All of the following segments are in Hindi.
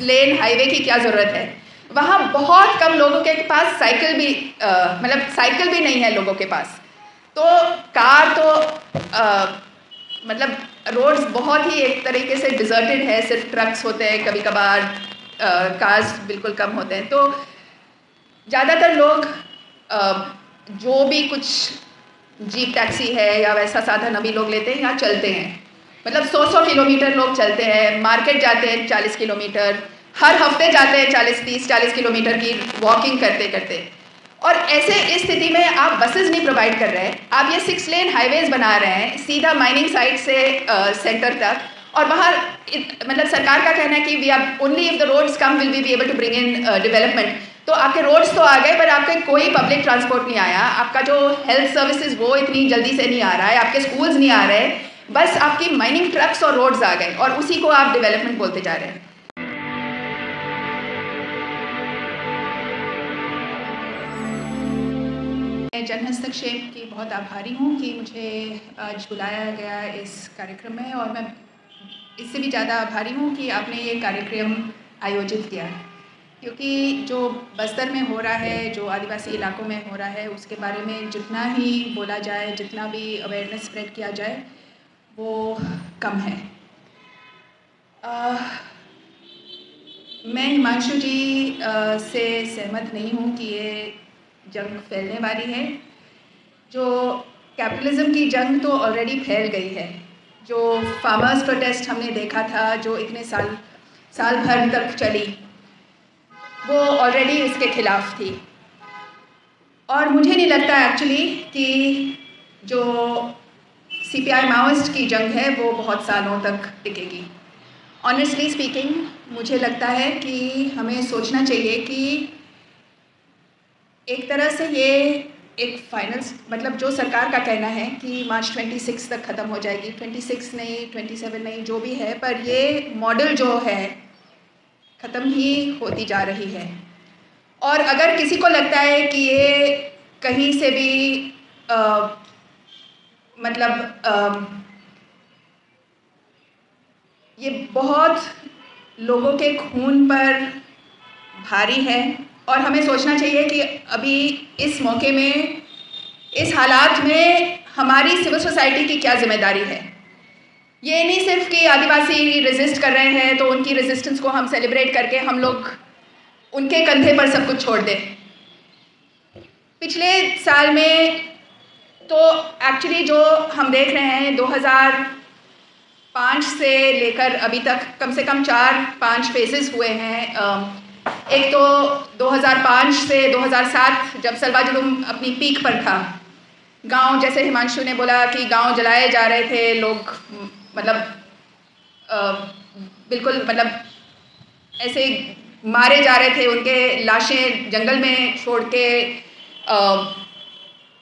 लेन हाईवे की क्या ज़रूरत है। वहाँ बहुत कम लोगों के पास साइकिल भी मतलब साइकिल भी नहीं है लोगों के पास। तो कार तो मतलब रोड्स बहुत ही एक तरीके से डिजर्टेड है, सिर्फ ट्रक्स होते हैं, कभी कभार कार्स बिल्कुल कम होते हैं। तो ज़्यादातर लोग जो भी कुछ जीप टैक्सी है या वैसा साधन अभी लोग लेते हैं या चलते हैं, मतलब 100 किलोमीटर लोग चलते हैं, मार्केट जाते हैं 40 किलोमीटर, हर हफ्ते जाते हैं 30-40 किलोमीटर की वॉकिंग करते करते। और ऐसे इस स्थिति में आप बसेस नहीं प्रोवाइड कर रहे हैं, आप ये 6 लेन हाईवेज बना रहे हैं सीधा माइनिंग साइट से सेंटर तक, और वहाँ मतलब सरकार का कहना है कि we are only if the roads come will we be able to bring in development. तो आपके रोड्स तो आ गए पर आपके कोई पब्लिक ट्रांसपोर्ट नहीं आया, आपका जो हेल्थ सर्विसेज वो इतनी जल्दी से नहीं आ रहा है, आपके स्कूल्स नहीं आ रहे, बस आपकी माइनिंग ट्रक्स और रोड्स आ गए और उसी को आप डेवलपमेंट बोलते जा रहे हैं। मैं जन हस्तक्षेप की बहुत आभारी हूँ कि मुझे आज बुलाया गया इस कार्यक्रम में, और मैं इससे भी ज़्यादा आभारी हूँ कि आपने ये कार्यक्रम आयोजित किया, क्योंकि जो बस्तर में हो रहा है, जो आदिवासी इलाकों में हो रहा है, उसके बारे में जितना ही बोला जाए, जितना भी अवेयरनेस स्प्रेड किया जाए वो कम है। मैं हिमांशु जी से सहमत नहीं हूँ कि ये जंग फैलने वाली है। जो कैपिटलिज्म की जंग तो ऑलरेडी फैल गई है। जो फार्मर्स प्रोटेस्ट हमने देखा था, जो इतने साल भर तक चली, वो ऑलरेडी इसके खिलाफ थी। और मुझे नहीं लगता एक्चुअली कि जो CPI माओइस्ट की जंग है वो बहुत सालों तक टिकेगी। ऑनेस्टली स्पीकिंग, मुझे लगता है कि हमें सोचना चाहिए कि एक तरह से ये एक फाइनल, मतलब जो सरकार का कहना है कि मार्च 26 तक ख़त्म हो जाएगी, 26 नहीं, 27 नहीं, जो भी है, पर ये मॉडल जो है ख़त्म ही होती जा रही है। और अगर किसी को लगता है कि ये कहीं से भी ये बहुत लोगों के खून पर भारी है, और हमें सोचना चाहिए कि अभी इस मौके में, इस हालात में हमारी सिविल सोसाइटी की क्या जिम्मेदारी है। ये नहीं सिर्फ कि आदिवासी रेजिस्ट कर रहे हैं तो उनकी रेजिस्टेंस को हम सेलिब्रेट करके हम लोग उनके कंधे पर सब कुछ छोड़ दें। पिछले साल में तो एक्चुअली जो हम देख रहे हैं 2005 से लेकर अभी तक कम से कम 4-5 फेजेस हुए हैं। एक तो 2005 से 2007 जब सलवा जुलूम अपनी पीक पर था, गांव, जैसे हिमांशु ने बोला कि गांव जलाए जा रहे थे, लोग बिल्कुल ऐसे मारे जा रहे थे, उनके लाशें जंगल में छोड़ के,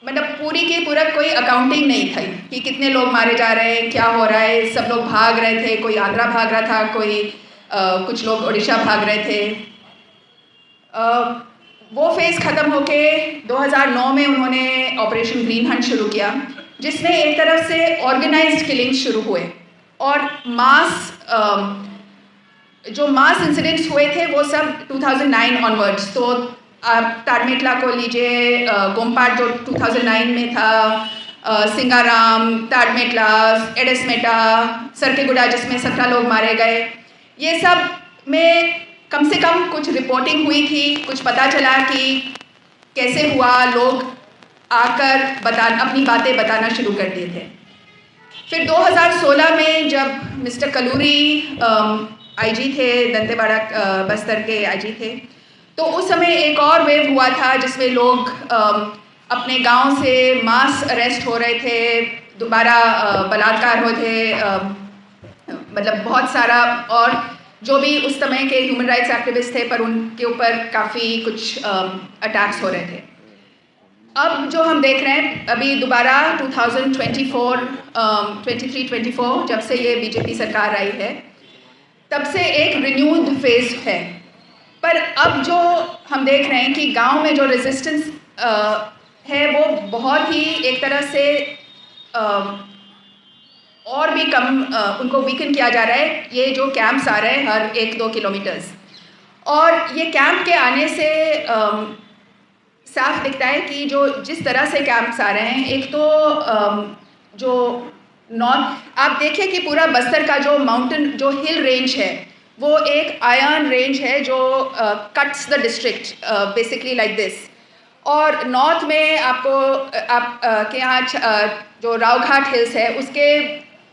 पूरी की पूरा कोई अकाउंटिंग नहीं थी कि कितने लोग मारे जा रहे हैं, क्या हो रहा है। सब लोग भाग रहे थे, कोई आगरा भाग रहा था, कोई कुछ लोग उड़ीसा भाग रहे थे। वो फेज़ ख़त्म होके 2009 में उन्होंने ऑपरेशन ग्रीन हंट शुरू किया, जिसमें एक तरफ से ऑर्गेनाइज्ड किलिंग शुरू हुए और जो मास इंसिडेंट्स हुए थे वो सब 2009 ऑनवर्ड्स। तो आप ताड़मेटला को लीजिए, गोमपाट जो 2009 में था, सिंगाराम, ताड़मेटला, एडेस्मेटा, सरकेगुड़ा जिसमें 17 लोग मारे गए, ये सब में कम से कम कुछ रिपोर्टिंग हुई थी, कुछ पता चला कि कैसे हुआ, लोग आकर अपनी बातें बताना शुरू कर दिए थे। फिर 2016 में जब मिस्टर कलूरी IG थे, दंतेवाड़ा बस्तर के IG थे, तो उस समय एक और वेव हुआ था जिसमें लोग अपने गांव से मास अरेस्ट हो रहे थे, दोबारा बलात्कार हो थे, बहुत सारा, और जो भी उस समय के ह्यूमन राइट्स एक्टिविस्ट थे पर उनके ऊपर काफ़ी कुछ अटैक्स हो रहे थे। अब जो हम देख रहे हैं अभी दोबारा 2024, 23-24 जब से ये BJP सरकार आई है, तब से एक रिन्यूड फेज है। पर अब जो हम देख रहे हैं कि गांव में जो रेजिस्टेंस है वो बहुत ही एक तरह से और भी कम उनको वीकन किया जा रहा है। ये जो कैंप्स आ रहे हैं हर 1-2 किलोमीटर्स, और ये कैंप के आने से साफ दिखता है कि जिस तरह से कैंप्स आ रहे हैं, एक तो जो नॉर्थ आप देखिए कि पूरा बस्तर का जो हिल रेंज है वो एक आयरन रेंज है जो cuts the district basically like this. और नॉर्थ में आपको के यहाँ जो रावघाट हिल्स है उसके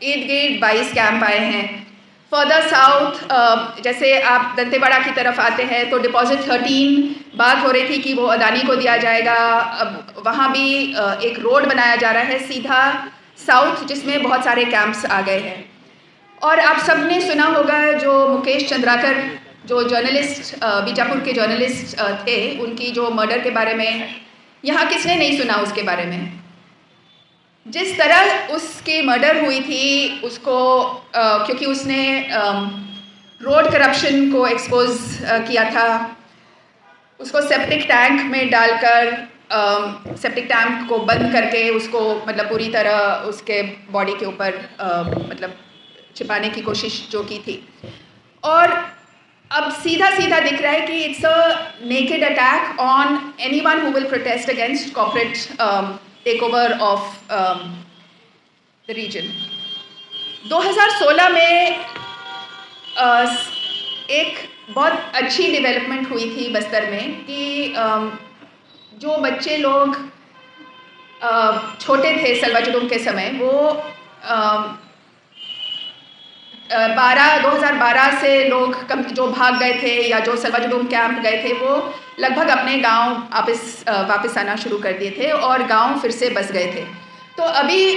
इर्द गिर्द 22 कैंप आए हैं। फर्दर साउथ जैसे आप दंतेवाड़ा की तरफ आते हैं तो डिपॉजिट 13 बात हो रही थी कि वो अदानी को दिया जाएगा। अब वहाँ भी एक रोड बनाया जा रहा है सीधा साउथ जिसमें बहुत सारे कैंप्स आ गए हैं। और आप सब ने सुना होगा जो मुकेश चंद्राकर जो जर्नलिस्ट बीजापुर के जर्नलिस्ट थे, उनकी जो मर्डर के बारे में, यहाँ किसने नहीं सुना उसके बारे में। जिस तरह उसकी मर्डर हुई थी उसको क्योंकि उसने रोड करप्शन को एक्सपोज किया था, उसको सेप्टिक टैंक में डालकर सेप्टिक टैंक को बंद करके उसको मतलब पूरी तरह उसके बॉडी के ऊपर मतलब छिपाने की कोशिश जो की थी। और अब सीधा सीधा दिख रहा है कि it's a naked attack on anyone who will protest against corporate takeover of the region. 2016 में एक बहुत अच्छी डेवलपमेंट हुई थी बस्तर में कि जो बच्चे लोग छोटे थे सलवाजुडूम के समय, वो 2012 से लोग जो भाग गए थे या जो सलवाजुडूम कैंप गए थे वो लगभग अपने गांव वापस आना शुरू कर दिए थे और गांव फिर से बस गए थे। तो अभी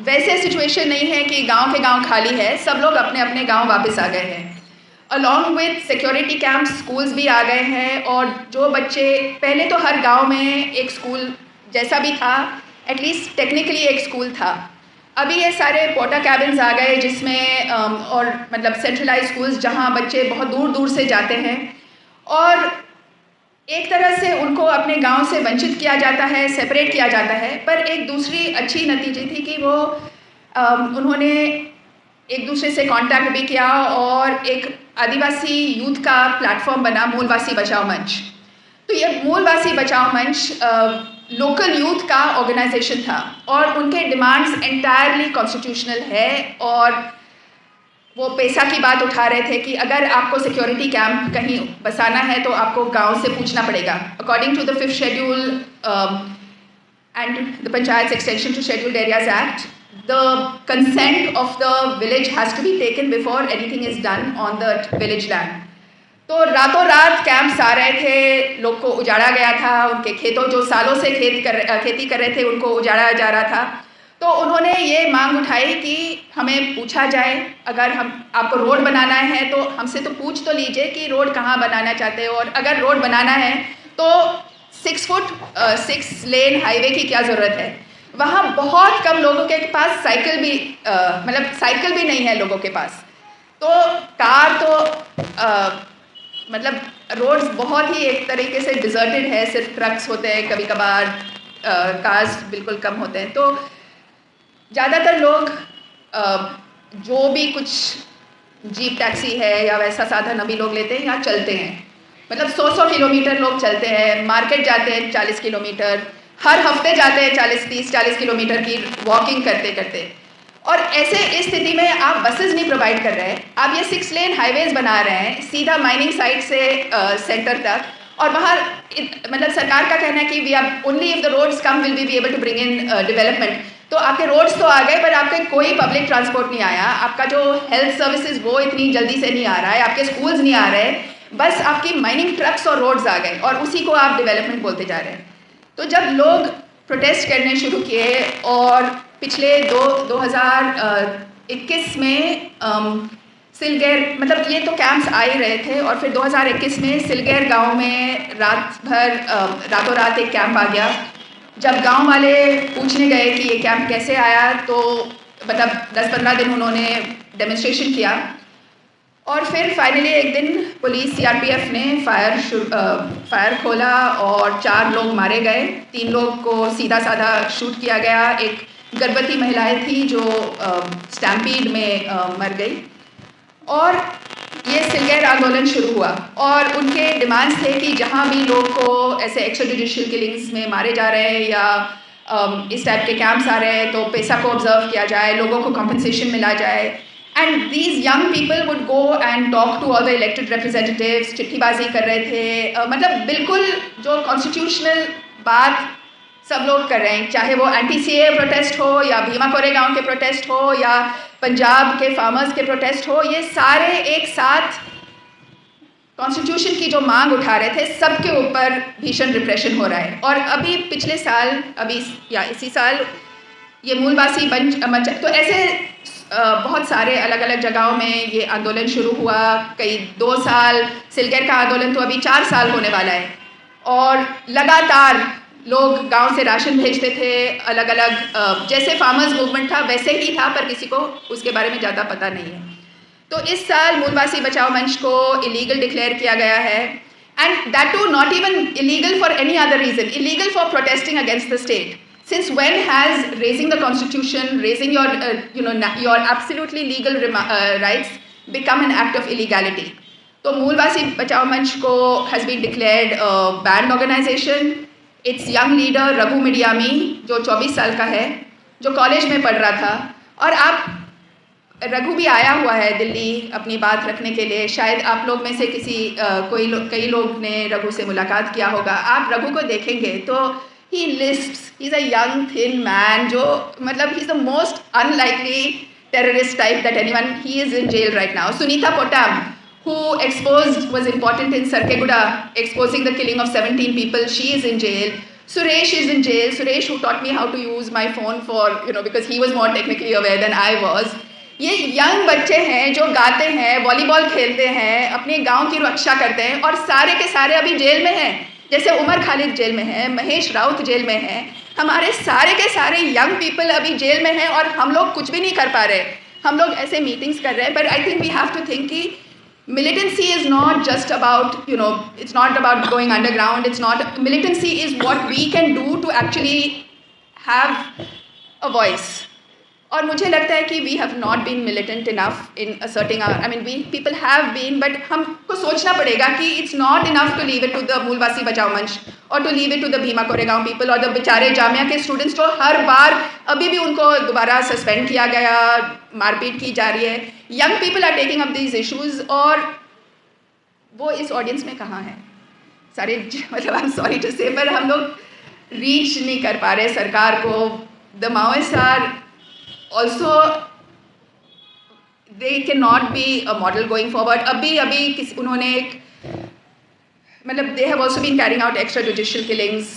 वैसे सिचुएशन नहीं है कि गांव के गांव खाली है, सब लोग अपने अपने गांव वापस आ गए हैं। Along with security camp schools भी आ गए हैं। और जो बच्चे पहले तो हर गांव में एक स्कूल जैसा भी था, एटलीस्ट टेक्निकली एक स्कूल था, अभी ये सारे पोर्टा कैबिन्स आ गए जिसमें और मतलब सेंट्रलाइज स्कूल्स जहाँ बच्चे बहुत दूर दूर से जाते हैं और एक तरह से उनको अपने गांव से वंचित किया जाता है, सेपरेट किया जाता है। पर एक दूसरी अच्छी नतीजे थी कि वो उन्होंने एक दूसरे से कांटेक्ट भी किया और एक आदिवासी यूथ का प्लेटफॉर्म बना मूलवासी बचाओ मंच। तो ये मूलवासी बचाओ मंच लोकल यूथ का ऑर्गेनाइजेशन था और उनके डिमांड्स एंटायरली कॉन्स्टिट्यूशनल है। और वो पैसा की बात उठा रहे थे कि अगर आपको सिक्योरिटी कैंप कहीं बसाना है तो आपको गांव से पूछना पड़ेगा। According to the 5th schedule and the panchayat extension to scheduled areas act, the consent of the village has to be taken before anything is done on the village land. तो रातों रात कैंप्स आ रहे थे, लोग को उजाड़ा गया था, उनके खेतों जो सालों से खेती कर रहे थे उनको उजाड़ा जा रहा था। तो उन्होंने ये मांग उठाई कि हमें पूछा जाए, अगर आपको रोड बनाना है तो हमसे तो पूछ तो लीजिए कि रोड कहाँ बनाना चाहते हो, और अगर रोड बनाना है तो 6 फुट 6 लेन हाईवे की क्या ज़रूरत है। वहाँ बहुत कम लोगों के पास साइकिल भी मतलब साइकिल भी नहीं है लोगों के पास। तो कार तो मतलब रोड्स बहुत ही एक तरीके से डिजर्टेड है, सिर्फ ट्रक्स होते हैं, कभी कभार कार्स बिल्कुल कम होते हैं। तो ज़्यादातर लोग जो भी कुछ जीप टैक्सी है या वैसा साधन अभी लोग लेते हैं या चलते हैं, मतलब 100 किलोमीटर लोग चलते हैं, मार्केट जाते हैं 40 किलोमीटर, हर हफ्ते जाते हैं 30-40 किलोमीटर की वॉकिंग करते करते। और ऐसे इस स्थिति में आप बसेस नहीं प्रोवाइड कर रहे हैं, आप ये 6 लेन हाईवेज बना रहे हैं सीधा माइनिंग साइट से सेंटर तक, और वहाँ मतलब सरकार का कहना है कि we are only if the roads come will be able to bring in development. तो आपके रोड्स तो आ गए पर आपके कोई पब्लिक ट्रांसपोर्ट नहीं आया, आपका जो हेल्थ सर्विसेज वो इतनी जल्दी से नहीं आ रहा है, आपके स्कूल्स नहीं आ रहे, बस आपकी माइनिंग ट्रक्स और रोड्स आ गए और उसी को आप डेवलपमेंट बोलते जा रहे हैं। तो जब लोग प्रोटेस्ट करने शुरू किए और पिछले 2021 में सिलगेर, मतलब ये तो कैंप्स आ ही रहे थे, और फिर 2021 में सिलगेर गांव में रातों रात एक कैंप आ गया। जब गांव वाले पूछने गए कि ये कैंप कैसे आया तो मतलब 10-15 दिन उन्होंने डेमोन्स्ट्रेशन किया और फिर फाइनली एक दिन पुलिस सीआरपीएफ ने फायर खोला और 4 लोग मारे गए, 3 लोग को सीधा साधा शूट किया गया, एक गर्भवती महिलाएं थी जो स्टैम्पीड में मर गई। और ये सिलगैर आंदोलन शुरू हुआ और उनके डिमांड्स थे कि जहाँ भी लोग को ऐसे एक्स्ट्रा जुडिशियल किलिंग्स में मारे जा रहे हैं या इस टाइप के कैंप्स आ रहे हैं तो पैसा को ऑब्जर्व किया जाए, लोगों को कॉम्पनसेशन मिला जाए। And these young people would go and talk to all the elected representatives, चिट्ठीबाजी कर रहे थे, मतलब बिल्कुल जो कॉन्स्टिट्यूशनल बात सब लोग कर रहे हैं, चाहे वो एंटी सीए प्रोटेस्ट हो या भीमा कोरेगांव के प्रोटेस्ट हो या पंजाब के फार्मर्स के प्रोटेस्ट हो, ये सारे एक साथ कॉन्स्टिट्यूशन की जो मांग उठा रहे थे, सबके ऊपर भीषण रिप्रेशन हो रहा है। और अभी पिछले साल, अभी या इसी साल ये मूलवासी बंच, तो ऐसे बहुत सारे अलग अलग जगहों में ये आंदोलन शुरू हुआ। कई 2 साल, सिलगैर का आंदोलन तो अभी 4 साल होने वाला है और लगातार लोग गांव से राशन भेजते थे, अलग अलग जैसे फार्मर्स मूवमेंट था वैसे ही था, पर किसी को उसके बारे में ज़्यादा पता नहीं है। तो इस साल मूलवासी बचाओ मंच को इलीगल डिक्लेयर किया गया है, and that too not even illegal for any other reason, illegal for protesting against the state. Since when has raising the constitution, raising your your absolutely legal rights become an act of illegality? तो मूलवासी बचाओ मंच को has been declared a banned organization. Its young leader Raghu Midiyami, जो 24 साल का है, जो कॉलेज में पढ़ रहा था, और आप रघु भी आया हुआ है दिल्ली अपनी बात रखने के लिए। शायद आप लोग में से कई लोग ने रघु से मुलाकात किया होगा। आप रघु को देखेंगे तो he lisps, he's a young thin man जो मतलब he's the most unlikely terrorist type that anyone, he is in jail right now. Sunita Pottam, who was important in Sarkeguda, exposing the killing of 17 people, she is in jail. Suresh is in jail. Suresh, who taught me how to use my phone for, because he was more technically aware than I was. ये यंग बच्चे हैं जो गाते हैं, वॉलीबॉल खेलते हैं, अपने गांव की रक्षा करते हैं, और सारे के सारे अभी जेल में हैं। जैसे उमर खालिद जेल में है, महेश राउत जेल में है, हमारे सारे के सारे यंग पीपल अभी जेल में हैं और हम लोग कुछ भी नहीं कर पा रहे। हम लोग ऐसे मीटिंग्स कर रहे हैं, but I think we have to think कि militancy is not just about, it's not about going underground. It's not, militancy is what we can do to actually have a voice. और मुझे लगता है कि we have not been militant enough in asserting our, people have been, but हमको सोचना पड़ेगा कि it's not enough to leave it to the मूलवासी बचाओ मंच और to leave it to the Bhima Koregaon people और the बेचारे जामिया के स्टूडेंट्स जो हर बार अभी भी उनको दोबारा सस्पेंड किया गया, मारपीट की जा रही है। Young people are taking up these issues और वो इस ऑडियंस में कहाँ हैं सारे, मतलब आई एम सॉरी टू से, पर हम लोग रीच नहीं कर पा रहे सरकार को। The Maoist are also they cannot be a model going forward. अभी उन्होंने एक, मतलब they have also been carrying out extrajudicial killings,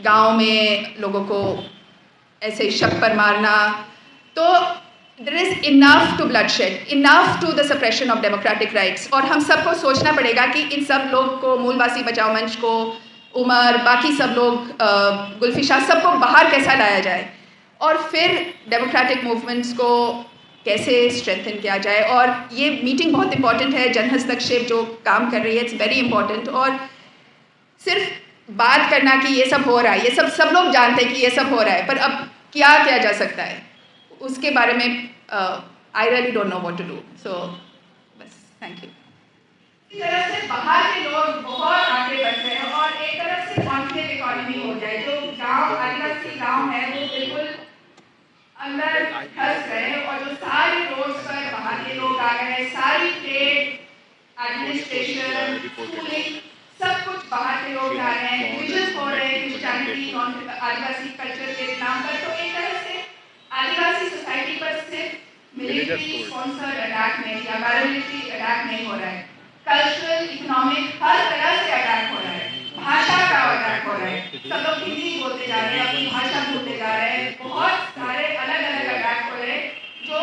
गांव में लोगों को ऐसे शक पर मारना। तो there is enough to bloodshed, enough to the suppression of democratic rights, और हम सबको सोचना पड़ेगा कि इन सब लोग को, मूलवासी बचाओ मंच को, उमर, बाकी सब लोग, गुलफिशा, सबको बाहर कैसा लाया जाए और फिर डेमोक्रेटिक मूवमेंट्स को कैसे स्ट्रेंथन किया जाए। और ये मीटिंग बहुत इंपॉर्टेंट है, जन हस्तक्षेप जो काम कर रही है, इट्स वेरी इंपॉर्टेंट। और सिर्फ बात करना कि ये सब हो रहा है, ये सब लोग जानते हैं कि ये सब हो रहा है, पर अब क्या किया जा सकता है उसके बारे में I really don't know what to do. So बस, थैंक यू। इस तरह से बाहर के लोग बहुत आगे बढ़ रहे हैं और एक तरफ से कॉन्फ्लिक्ट इकोनॉमी हो जाए, जो गांव, आदिवासी गांव है, वो बिल्कुल अंदर फंस गए और जो सारे रोड्स पर बाहर के लोग आ गए, सारी ट्रेड, एडमिनिस्ट्रेशन, स्कूलिंग, सब कुछ बाहर के लोग आ रहे हैं, डिविजन हो रहे हैं क्रिश्चियनिटी, आदिवासी कल्चर के नाम पर। तो एक तरह से आदिवासी सोसाइटी पर सिर्फ मिलिट्री स्पॉन्सर्ड अटैक नहीं या पैरामिलिट्री अटैक नहीं हो रहा है, कल्चरल, इकोनॉमिक, हर तरह से अटैक हो रहा है, भाषा का अटैक हो रहा है। सब लोग हिंदी बोलते जा रहे हैं, अपनी भाषा भूलते जा रहे हैं, बहुत सारे अलग अलग अटैक हो रहे हैं जो।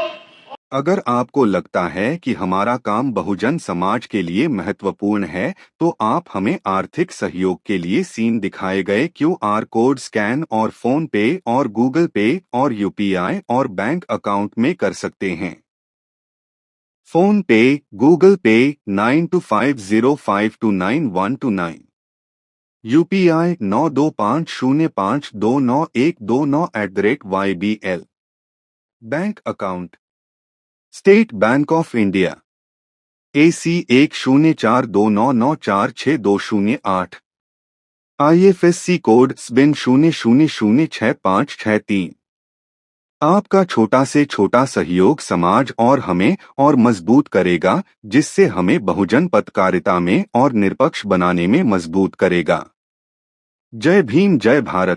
अगर आपको लगता है कि हमारा काम बहुजन समाज के लिए महत्वपूर्ण है, तो आप हमें आर्थिक सहयोग के लिए सीन दिखाए गए QR कोड स्कैन और फोन पे और गूगल पे और UPI और बैंक अकाउंट में कर सकते हैं। फोन पे, गूगल पे 9250529129, UPI 9250529129@YBL, bank account state bank of India. AC 1042994628। IFSC code SBIN 00066563। आपका छोटा से छोटा सहयोग समाज और हमें और मजबूत करेगा, जिससे हमें बहुजन पत्रकारिता में और निष्पक्ष बनाने में मजबूत करेगा। जय भीम, जय भारत।